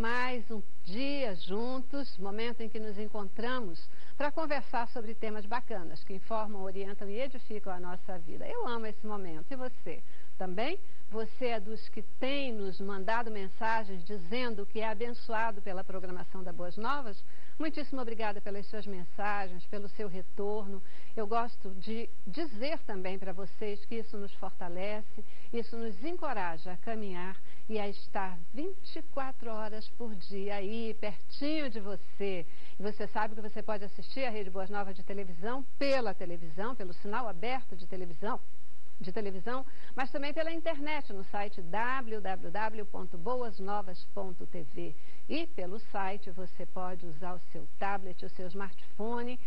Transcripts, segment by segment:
mais um dia juntos, momento em que nos encontramos para conversar sobre temas bacanas que informam, orientam e edificam a nossa vida. Eu amo esse momento. E você? Também? Você é dos que tem nos mandado mensagens dizendo que é abençoado pela programação da Boas Novas? Muitíssimo obrigada pelas suas mensagens, pelo seu retorno. Eu gosto de dizer também para vocês que isso nos fortalece, isso nos encoraja a caminhar e a estar 24 horas por dia aí, pertinho de você. E você sabe que você pode assistir a Rede Boas Novas de televisão, pelo sinal aberto de televisão, mas também pela internet no site www.boasnovas.tv. E pelo site você pode usar o seu tablet, o seu smartphone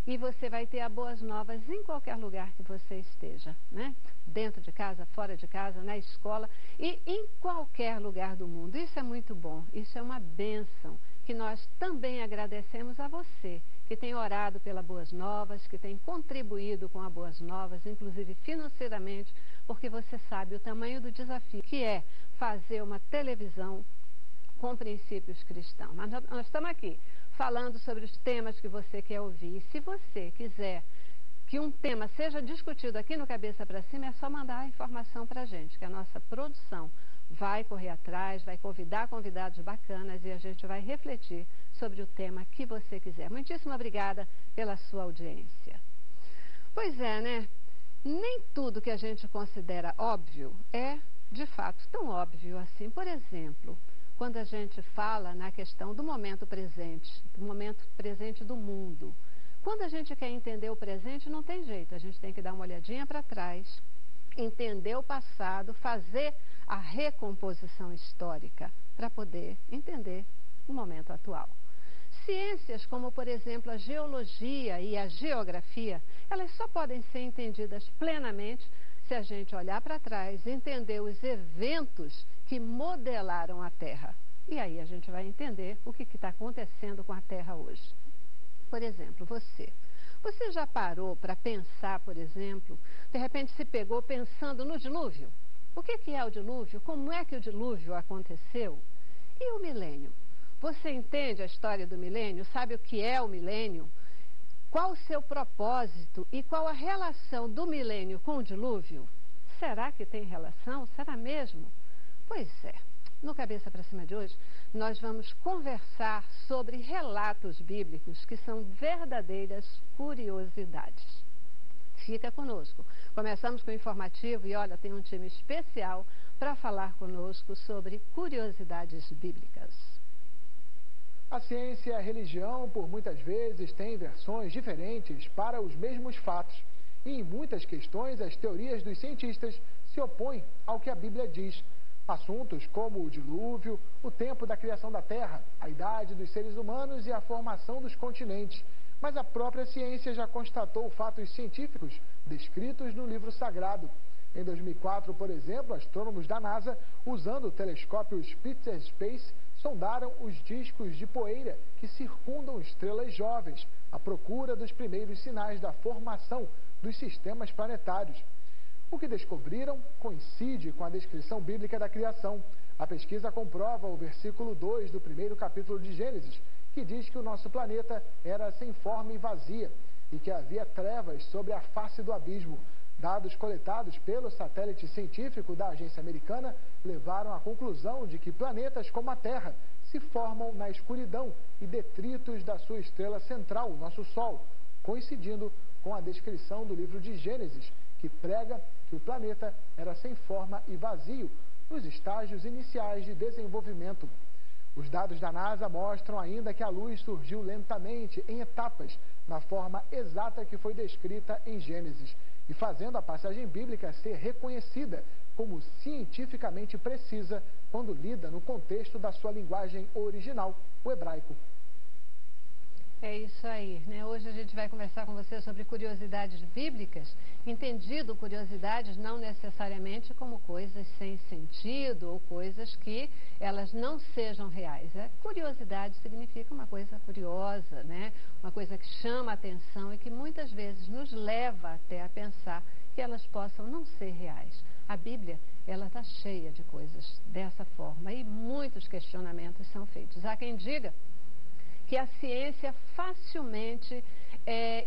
e você vai ter a Boas Novas em qualquer lugar que você esteja, né? Dentro de casa, fora de casa, na escola e em qualquer lugar do mundo. Isso é muito bom, isso é uma bênção que nós também agradecemos a você que tem orado pela Boas Novas, que tem contribuído com a Boas Novas, inclusive financeiramente, porque você sabe o tamanho do desafio que é fazer uma televisão com princípios cristãos. Mas nós estamos aqui falando sobre os temas que você quer ouvir. E se você quiser que um tema seja discutido aqui no Cabeça para Cima, é só mandar a informação para a gente, que a nossa produção vai correr atrás, vai convidar convidados bacanas e a gente vai refletir sobre o tema que você quiser. Muitíssimo obrigada pela sua audiência. Pois é, né? Nem tudo que a gente considera óbvio é, de fato, tão óbvio assim. Por exemplo, quando a gente fala na questão do momento presente do mundo. Quando a gente quer entender o presente, não tem jeito, a gente tem que dar uma olhadinha para trás, entender o passado, fazer a recomposição histórica para poder entender o momento atual. Ciências como, por exemplo, a geologia e a geografia, elas só podem ser entendidas plenamente se a gente olhar para trás, entender os eventos que modelaram a Terra. E aí a gente vai entender o que está acontecendo com a Terra hoje. Por exemplo, você já parou para pensar, por exemplo, de repente se pegou pensando no dilúvio? O que é o dilúvio? Como é que o dilúvio aconteceu? E o milênio? Você entende a história do milênio? Sabe o que é o milênio? Qual o seu propósito e qual a relação do milênio com o dilúvio? Será que tem relação? Será mesmo? Pois é. No Cabeça para Cima de hoje, nós vamos conversar sobre relatos bíblicos que são verdadeiras curiosidades. Fica conosco. Começamos com o informativo e olha, tem um time especial para falar conosco sobre curiosidades bíblicas. A ciência e a religião, por muitas vezes, têm versões diferentes para os mesmos fatos. E em muitas questões, as teorias dos cientistas se opõem ao que a Bíblia diz. Assuntos como o dilúvio, o tempo da criação da Terra, a idade dos seres humanos e a formação dos continentes. Mas a própria ciência já constatou fatos científicos descritos no livro sagrado. Em 2004, por exemplo, astrônomos da NASA, usando o telescópio Spitzer Space, sondaram os discos de poeira que circundam estrelas jovens, à procura dos primeiros sinais da formação dos sistemas planetários. O que descobriram coincide com a descrição bíblica da criação. A pesquisa comprova o versículo 2 do primeiro capítulo de Gênesis, que diz que o nosso planeta era sem forma e vazia e que havia trevas sobre a face do abismo. Dados coletados pelo satélite científico da agência americana levaram à conclusão de que planetas como a Terra se formam na escuridão e detritos da sua estrela central, o nosso Sol, coincidindo com a descrição do livro de Gênesis, que prega que o planeta era sem forma e vazio nos estágios iniciais de desenvolvimento. Os dados da NASA mostram ainda que a luz surgiu lentamente, em etapas, na forma exata que foi descrita em Gênesis, e fazendo a passagem bíblica ser reconhecida como cientificamente precisa quando lida no contexto da sua linguagem original, o hebraico. É isso aí, né? Hoje a gente vai conversar com você sobre curiosidades bíblicas, entendido curiosidades não necessariamente como coisas sem sentido ou coisas que elas não sejam reais. Curiosidade significa uma coisa curiosa, né? Uma coisa que chama a atenção e que muitas vezes nos leva até a pensar que elas possam não ser reais. A Bíblia, ela está cheia de coisas dessa forma e muitos questionamentos são feitos. Há quem diga que a ciência facilmente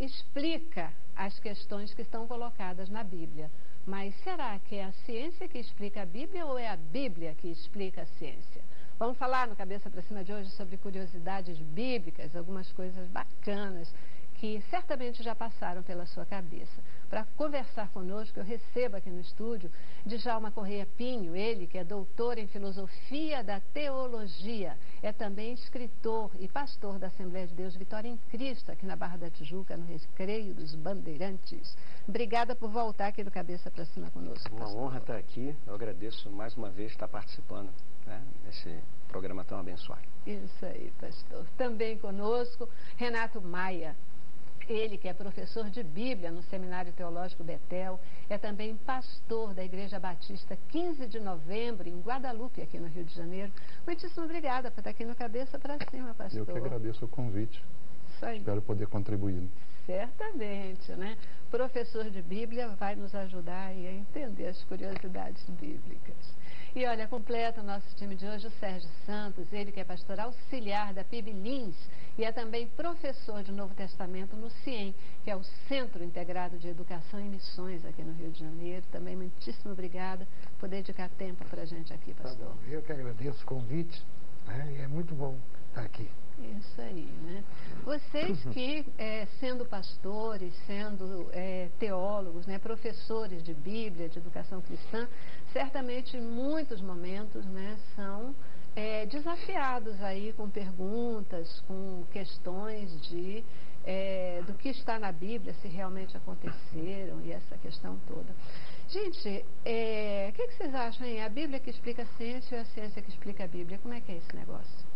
explica as questões que estão colocadas na Bíblia. Mas será que é a ciência que explica a Bíblia ou é a Bíblia que explica a ciência? Vamos falar no Cabeça para Cima de hoje sobre curiosidades bíblicas, algumas coisas bacanas que certamente já passaram pela sua cabeça. Para conversar conosco, eu recebo aqui no estúdio Djalma Correia Pinho, ele que é doutor em Filosofia da Teologia, é também escritor e pastor da Assembleia de Deus Vitória em Cristo, aqui na Barra da Tijuca, no Recreio dos Bandeirantes. Obrigada por voltar aqui do Cabeça para Cima conosco. Uma honra estar aqui, eu agradeço mais uma vez estar participando, né, desse programa tão abençoado. Isso aí, pastor. Também conosco, Renato Maia. Ele que é professor de Bíblia no Seminário Teológico Betel, é também pastor da Igreja Batista 15 de Novembro, em Guadalupe, aqui no Rio de Janeiro. Muitíssimo obrigada por estar aqui no Cabeça para Cima, pastor. Eu que agradeço o convite. Isso aí. Espero poder contribuir. Certamente, né? Professor de Bíblia vai nos ajudar aí a entender as curiosidades bíblicas. E olha, completa o nosso time de hoje o Sérgio Santos, ele que é pastor auxiliar da PIB Lins e é também professor de Novo Testamento no CIEM, que é o Centro Integrado de Educação e Missões aqui no Rio de Janeiro. Também muitíssimo obrigada por dedicar tempo para a gente aqui, pastor. Tá bom. Eu que agradeço o convite, né? E é muito bom estar aqui. Isso aí, né? Vocês que, sendo pastores, sendo teólogos, né, professores de Bíblia, de educação cristã, certamente em muitos momentos, né, são desafiados aí com perguntas, com questões do que está na Bíblia, se realmente aconteceram e essa questão toda. Gente, o que vocês acham, hein? A Bíblia que explica a ciência ou a ciência que explica a Bíblia? Como é que é esse negócio?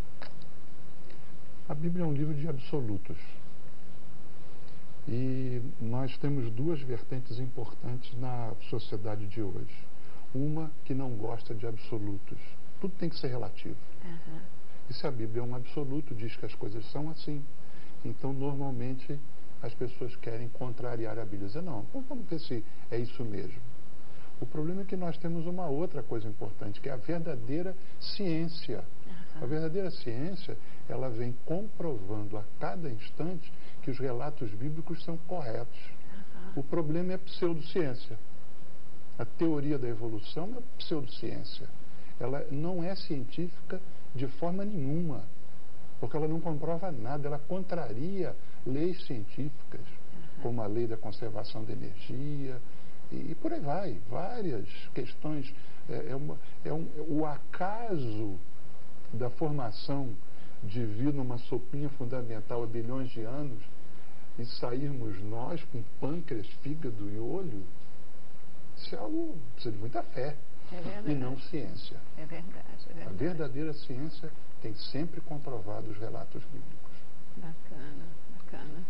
A Bíblia é um livro de absolutos. E nós temos duas vertentes importantes na sociedade de hoje. Uma que não gosta de absolutos. Tudo tem que ser relativo. Uhum. E se a Bíblia é um absoluto, diz que as coisas são assim. Então, normalmente, as pessoas querem contrariar a Bíblia. Dizer, não, vamos ver se é isso mesmo. O problema é que nós temos uma outra coisa importante, que é a verdadeira ciência. A verdadeira ciência, ela vem comprovando a cada instante que os relatos bíblicos são corretos. O problema é a pseudociência. A teoria da evolução é pseudociência. Ela não é científica de forma nenhuma, porque ela não comprova nada, ela contraria leis científicas, como a lei da conservação da energia, e por aí vai, várias questões. O acaso da formação de vida numa sopinha fundamental há bilhões de anos e sairmos nós com pâncreas, fígado e olho, isso é algo que precisa de muita fé e não ciência. É verdade, é verdade. A verdadeira ciência tem sempre comprovado os relatos bíblicos. Bacana, bacana.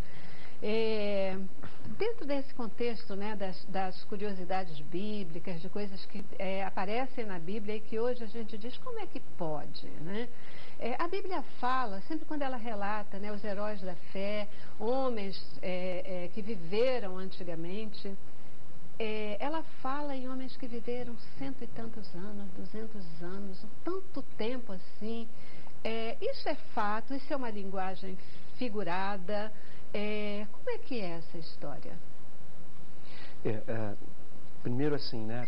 Dentro desse contexto, né, das curiosidades bíblicas, de coisas que aparecem na Bíblia e que hoje a gente diz como é que pode, né? A Bíblia fala, sempre quando ela relata, né, os heróis da fé, homens que viveram antigamente, ela fala em homens que viveram 100 e tantos anos, 200 anos, tanto tempo assim. Isso é fato, isso é uma linguagem figurada. Como é que é essa história? Primeiro assim, né,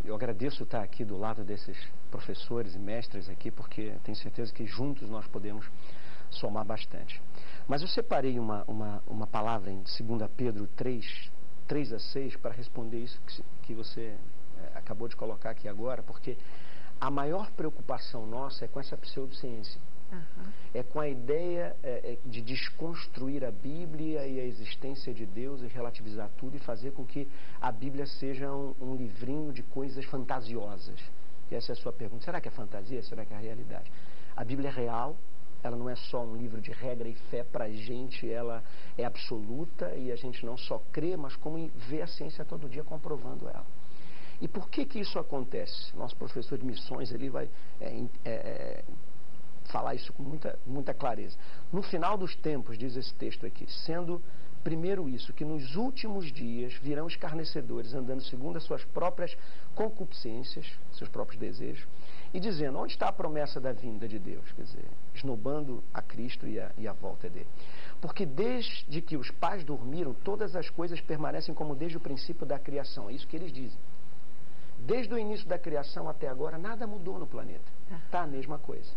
eu agradeço estar aqui do lado desses professores e mestres aqui, porque tenho certeza que juntos nós podemos somar bastante. Mas eu separei uma palavra em 2 Pedro 3:6 para responder isso que você acabou de colocar aqui agora, porque a maior preocupação nossa é com essa pseudociência. Uhum. É com a ideia de desconstruir a Bíblia e a existência de Deus e relativizar tudo e fazer com que a Bíblia seja um livrinho de coisas fantasiosas. E essa é a sua pergunta. Será que é fantasia? Será que é a realidade? A Bíblia é real, ela não é só um livro de regra e fé para a gente, ela é absoluta e a gente não só crê, mas como vê a ciência todo dia comprovando ela. E por que que isso acontece? Nosso professor de missões ele vai falar isso com muita clareza. No final dos tempos, diz esse texto aqui, sendo primeiro isso, que nos últimos dias virão escarnecedores andando segundo as suas próprias concupiscências, seus próprios desejos, e dizendo, onde está a promessa da vinda de Deus? Quer dizer, esnobando a Cristo e a volta dele. Porque desde que os pais dormiram, todas as coisas permanecem como desde o princípio da criação. É isso que eles dizem. Desde o início da criação até agora, nada mudou no planeta. Está a mesma coisa.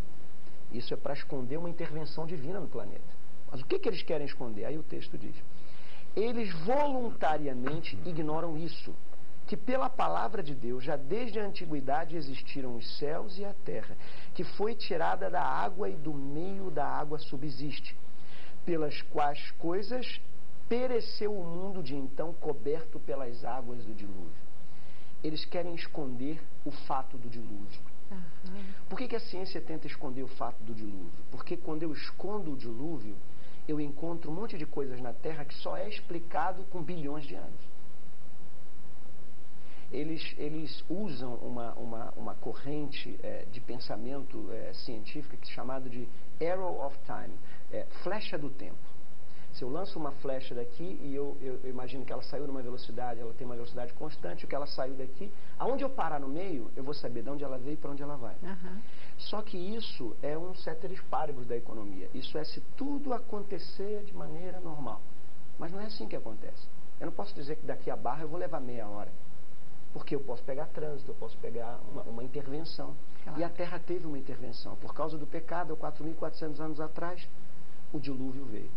Isso é para esconder uma intervenção divina no planeta. Mas o que eles querem esconder? Aí o texto diz. Eles voluntariamente ignoram isso, que pela palavra de Deus, já desde a antiguidade existiram os céus e a terra, que foi tirada da água e do meio da água subsiste, pelas quais coisas pereceu o mundo de então coberto pelas águas do dilúvio. Eles querem esconder o fato do dilúvio. Por que a ciência tenta esconder o fato do dilúvio? Porque quando eu escondo o dilúvio, eu encontro um monte de coisas na Terra que só é explicado com bilhões de anos. Eles usam uma corrente de pensamento científico que é chamado de Arrow of Time, flecha do tempo. Se eu lanço uma flecha daqui e eu imagino que ela saiu numa velocidade, ela tem uma velocidade constante, o que ela saiu daqui, aonde eu parar no meio, eu vou saber de onde ela veio e para onde ela vai. Só que isso é um ceteris paribus da economia. Isso é se tudo acontecer de maneira normal. Mas não é assim que acontece. Eu não posso dizer que daqui a Barra eu vou levar meia hora. Porque eu posso pegar trânsito, eu posso pegar uma intervenção. Claro. E a Terra teve uma intervenção. Por causa do pecado, 4.400 anos atrás, o dilúvio veio.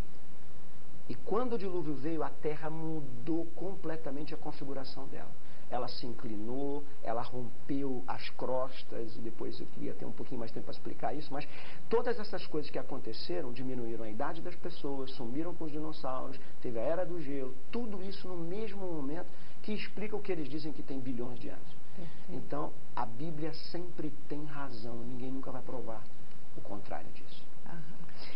E quando o dilúvio veio, a Terra mudou completamente a configuração dela. Ela se inclinou, ela rompeu as crostas, e depois eu queria ter um pouquinho mais de tempo para explicar isso, mas todas essas coisas que aconteceram diminuíram a idade das pessoas, sumiram com os dinossauros, teve a era do gelo, tudo isso no mesmo momento que explica o que eles dizem que tem bilhões de anos. Perfeito. Então, a Bíblia sempre tem razão, ninguém nunca vai provar o contrário disso.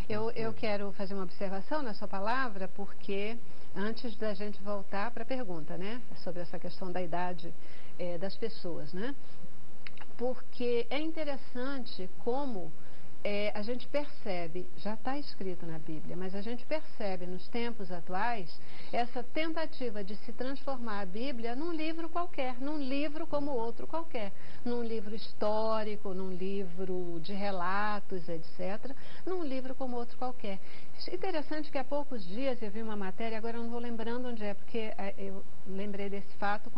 Eu quero fazer uma observação na sua palavra, porque antes da gente voltar para a pergunta, né, sobre essa questão da idade das pessoas, né, porque é interessante como a gente percebe, já está escrito na Bíblia, mas a gente percebe nos tempos atuais essa tentativa de se transformar a Bíblia num livro qualquer, num livro como outro qualquer, num livro histórico, num livro de relatos, etc., num livro como outro qualquer. Interessante que há poucos dias eu vi uma matéria, agora eu não vou lembrando onde é, porque eu lembrei desse fato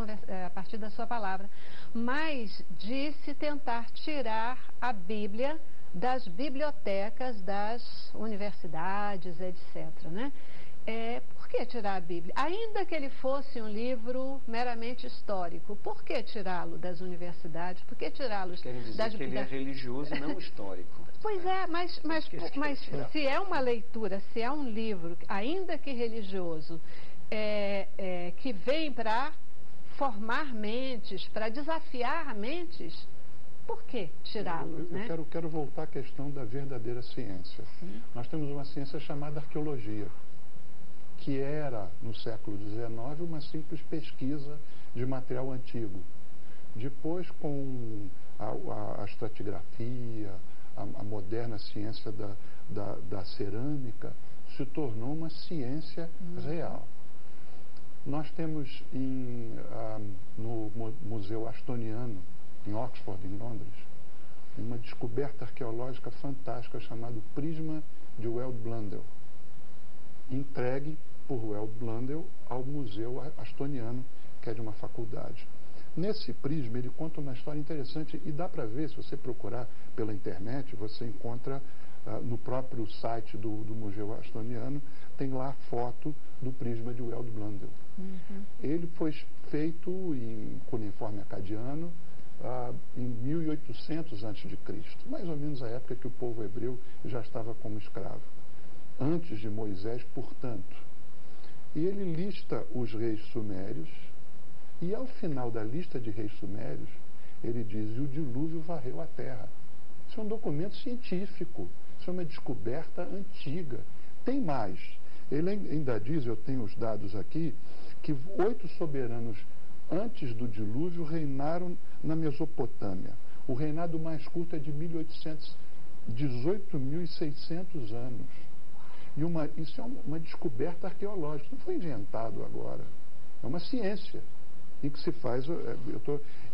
a partir da sua palavra, mas de se tentar tirar a Bíblia das bibliotecas, das universidades, etc., né? Por que tirar a Bíblia? Ainda que ele fosse um livro meramente histórico, por que tirá-lo das universidades? Por que tirá-lo das bibliotecas? Que ele é religioso e não histórico. Pois é, mas se é uma leitura, se é um livro, ainda que religioso, que vem para formar mentes, para desafiar mentes, por que tirá-lo? Eu quero voltar à questão da verdadeira ciência. Sim. Nós temos uma ciência chamada arqueologia, que era, no século XIX, uma simples pesquisa de material antigo. Depois, com a estratigrafia, a moderna ciência da cerâmica, se tornou uma ciência real. Nós temos no Museu Astoniano, em Oxford, em Londres, uma descoberta arqueológica fantástica chamada Prisma de Weld Blundell, entregue por Weld Blundell ao Museu Astoniano, que é de uma faculdade. Nesse prisma, ele conta uma história interessante e dá para ver, se você procurar pela internet, você encontra no próprio site do Museu Astoniano, tem lá a foto do prisma de Weld Blundell. Ele foi feito em cuneiforme acadiano, em 1800 a.C., mais ou menos a época que o povo hebreu já estava como escravo, antes de Moisés, portanto. E ele lista os reis sumérios, e ao final da lista de reis sumérios, ele diz, e o dilúvio varreu a terra. Isso é um documento científico, isso Isso é uma descoberta antiga. Tem mais. Ele ainda diz, eu tenho os dados aqui, que 8 soberanos antes do dilúvio reinaram na Mesopotâmia. O reinado mais curto é de 18.600 anos. E isso é uma descoberta arqueológica, não foi inventado agora. É uma ciência em que se faz...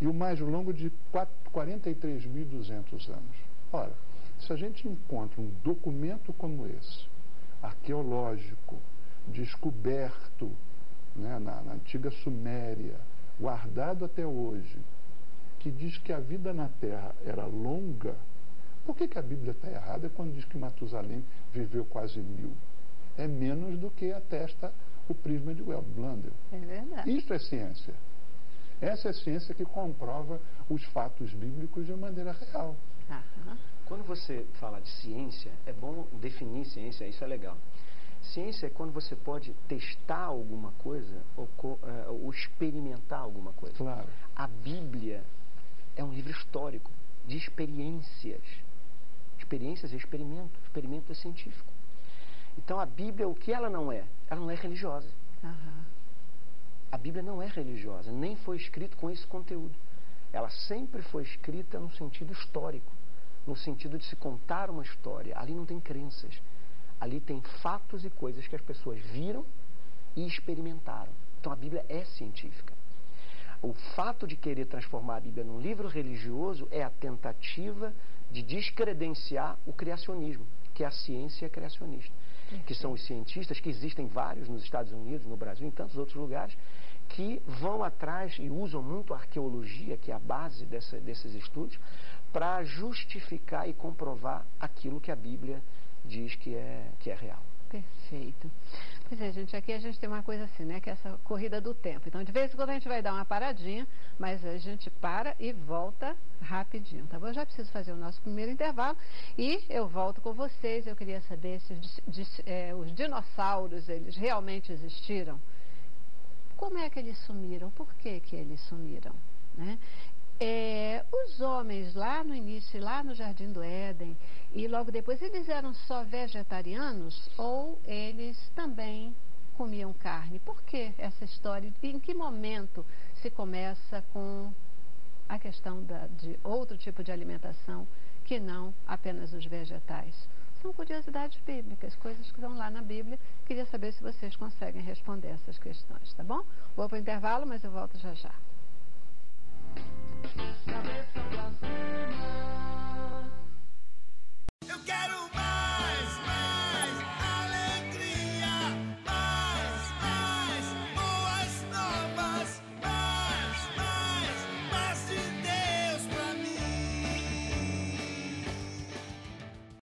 e o mais longo de 43.200 anos. Ora, se a gente encontra um documento como esse, arqueológico, descoberto, né, na antiga Suméria, guardado até hoje, que diz que a vida na Terra era longa, por que a Bíblia está errada quando diz que Matusalém viveu quase 1000? É menos do que atesta o prisma de Blundell. É verdade. Isso é ciência. Essa é a ciência que comprova os fatos bíblicos de maneira real. Aham. Quando você fala de ciência, é bom definir ciência, isso é legal. Ciência é quando você pode testar alguma coisa ou experimentar alguma coisa. Claro. A Bíblia é um livro histórico, de experiências. Experiências é experimento. Experimento é científico. Então a Bíblia, o que ela não é? Ela não é religiosa. Aham. A Bíblia não é religiosa, nem foi escrita com esse conteúdo. Ela sempre foi escrita no sentido histórico, no sentido de se contar uma história. Ali não tem crenças. Ali tem fatos e coisas que as pessoas viram e experimentaram. Então a Bíblia é científica. O fato de querer transformar a Bíblia num livro religioso é a tentativa de descredenciar o criacionismo, que é a ciência criacionista. Que são os cientistas, que existem vários nos Estados Unidos, no Brasil, em tantos outros lugares, que vão atrás e usam muito a arqueologia, que é a base desses estudos, para justificar e comprovar aquilo que a Bíblia diz que é real. Perfeito. Pois é, gente, aqui a gente tem uma coisa assim, né, que é essa corrida do tempo. Então, de vez em quando a gente vai dar uma paradinha, mas a gente para e volta rapidinho, tá bom? Eu já preciso fazer o nosso primeiro intervalo e eu volto com vocês. Eu queria saber se os dinossauros, eles realmente existiram. Como é que eles sumiram? Por que eles sumiram, né? Os homens lá no início, lá no Jardim do Éden, e logo depois, eles eram só vegetarianos ou eles também comiam carne? Por que essa história? E em que momento se começa com a questão de outro tipo de alimentação que não apenas os vegetais? São curiosidades bíblicas, coisas que estão lá na Bíblia. Queria saber se vocês conseguem responder essas questões, tá bom? Vou para o intervalo, mas eu volto já já. Cabeça pra cima.